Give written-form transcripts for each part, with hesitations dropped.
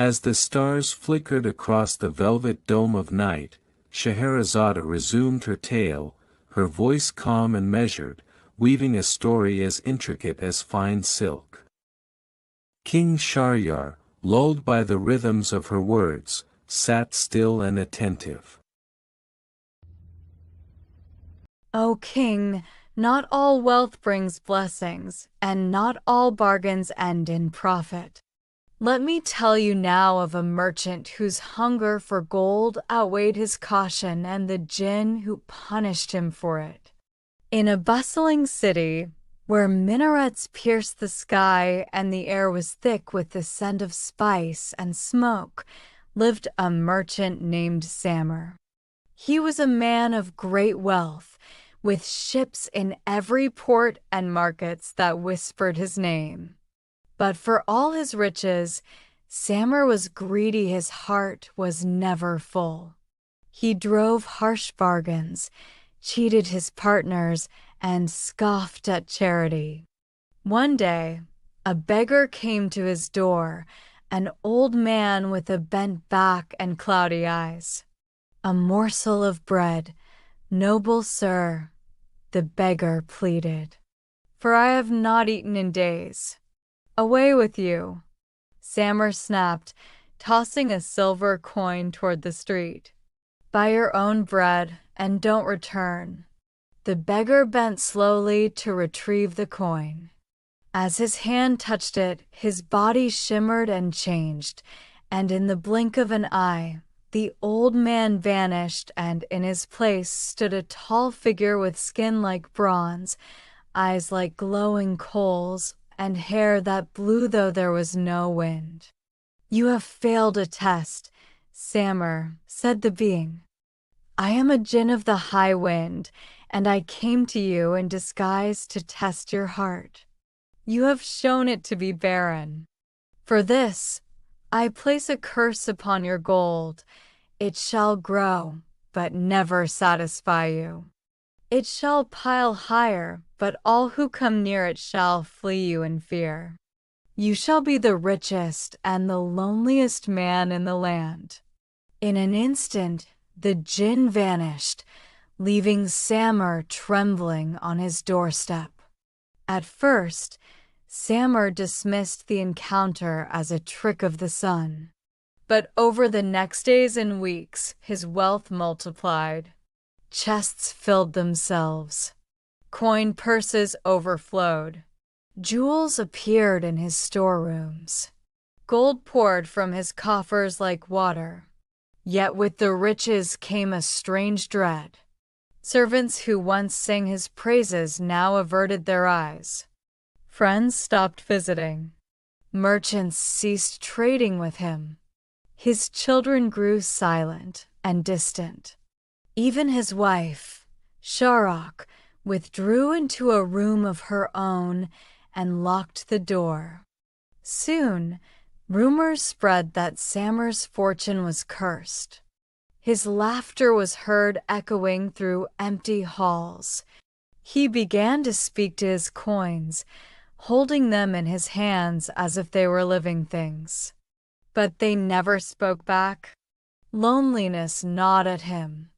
As the stars flickered across the velvet dome of night, Scheherazade resumed her tale, her voice calm and measured, weaving a story as intricate as fine silk. King Shahryar, lulled by the rhythms of her words, sat still and attentive. O king, not all wealth brings blessings, and not all bargains end in profit. Let me tell you now of a merchant whose hunger for gold outweighed his caution and the Djinn who punished him for it. In a bustling city, where minarets pierced the sky and the air was thick with the scent of spice and smoke, lived a merchant named Samer. He was a man of great wealth, with ships in every port and markets that whispered his name. But for all his riches, Samer was greedy. His heart was never full. He drove harsh bargains, cheated his partners, and scoffed at charity. One day, a beggar came to his door, an old man with a bent back and cloudy eyes. "A morsel of bread, noble sir," the beggar pleaded, "for I have not eaten in days." "Away with you," Samer snapped, tossing a silver coin toward the street. "Buy your own bread and don't return." The beggar bent slowly to retrieve the coin. As his hand touched it, his body shimmered and changed, and in the blink of an eye, the old man vanished, and in his place stood a tall figure with skin like bronze, eyes like glowing coals, and hair that blew though there was no wind. "You have failed a test, Samer," said the being. "I am a Djinn of the high wind, and I came to you in disguise to test your heart. You have shown it to be barren. For this, I place a curse upon your gold. It shall grow, but never satisfy you. It shall pile higher, but all who come near it shall flee you in fear. You shall be the richest and the loneliest man in the land." In an instant, the Djinn vanished, leaving Samer trembling on his doorstep. At first, Samer dismissed the encounter as a trick of the sun. But over the next days and weeks, his wealth multiplied. Chests filled themselves. Coin purses overflowed. Jewels appeared in his storerooms. Gold poured from his coffers like water. Yet with the riches came a strange dread. Servants who once sang his praises now averted their eyes. Friends stopped visiting. Merchants ceased trading with him. His children grew silent and distant. Even his wife, Sharok, withdrew into a room of her own and locked the door. Soon, rumors spread that Samer's fortune was cursed. His laughter was heard echoing through empty halls. He began to speak to his coins, holding them in his hands as if they were living things. But they never spoke back. Loneliness gnawed at him.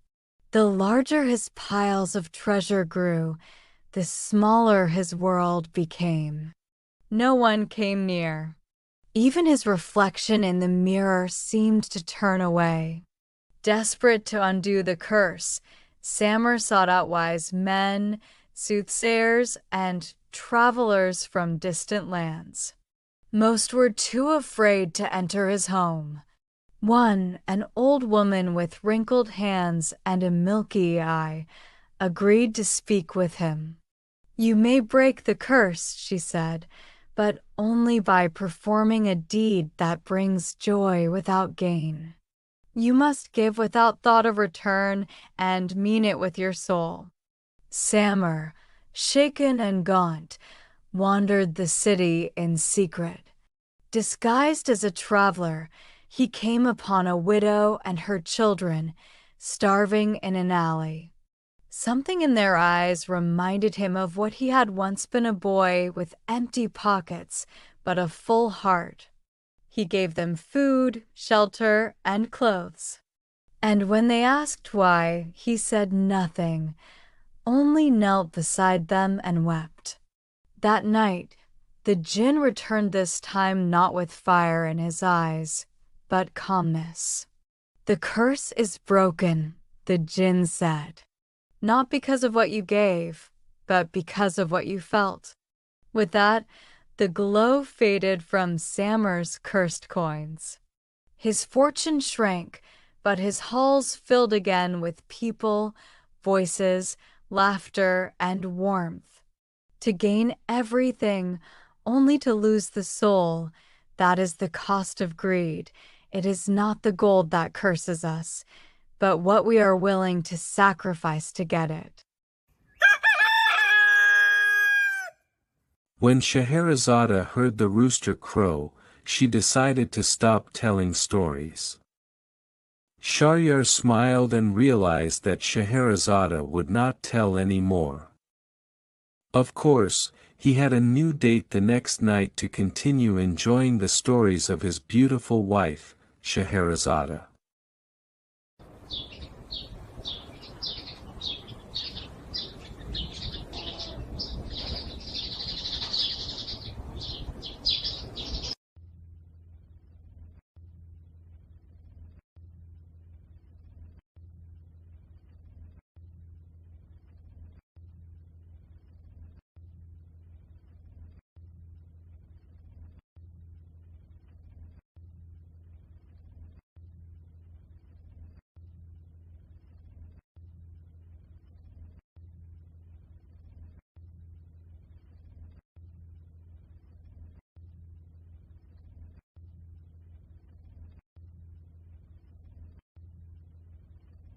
The larger his piles of treasure grew, the smaller his world became. No one came near. Even his reflection in the mirror seemed to turn away. Desperate to undo the curse, Samer sought out wise men, soothsayers, and travelers from distant lands. Most were too afraid to enter his home. One, an old woman with wrinkled hands and a milky eye, agreed to speak with him. "You may break the curse," she said, "but only by performing a deed that brings joy without gain. You must give without thought of return and mean it with your soul." Samer, shaken and gaunt, wandered the city in secret. Disguised as a traveler, he came upon a widow and her children, starving in an alley. Something in their eyes reminded him of what he had once been, a boy with empty pockets but a full heart. He gave them food, shelter, and clothes. And when they asked why, he said nothing, only knelt beside them and wept. That night, the Djinn returned, this time not with fire in his eyes, but calmness. "The curse is broken," the Djinn said. "Not because of what you gave, but because of what you felt." With that, the glow faded from Samir's cursed coins. His fortune shrank, but his halls filled again with people, voices, laughter, and warmth. To gain everything, only to lose the soul, that is the cost of greed. It is not the gold that curses us, but what we are willing to sacrifice to get it. When Scheherazade heard the rooster crow, she decided to stop telling stories. Shahryar smiled and realized that Scheherazade would not tell any more. Of course, he had a new date the next night to continue enjoying the stories of his beautiful wife, Scheherazade.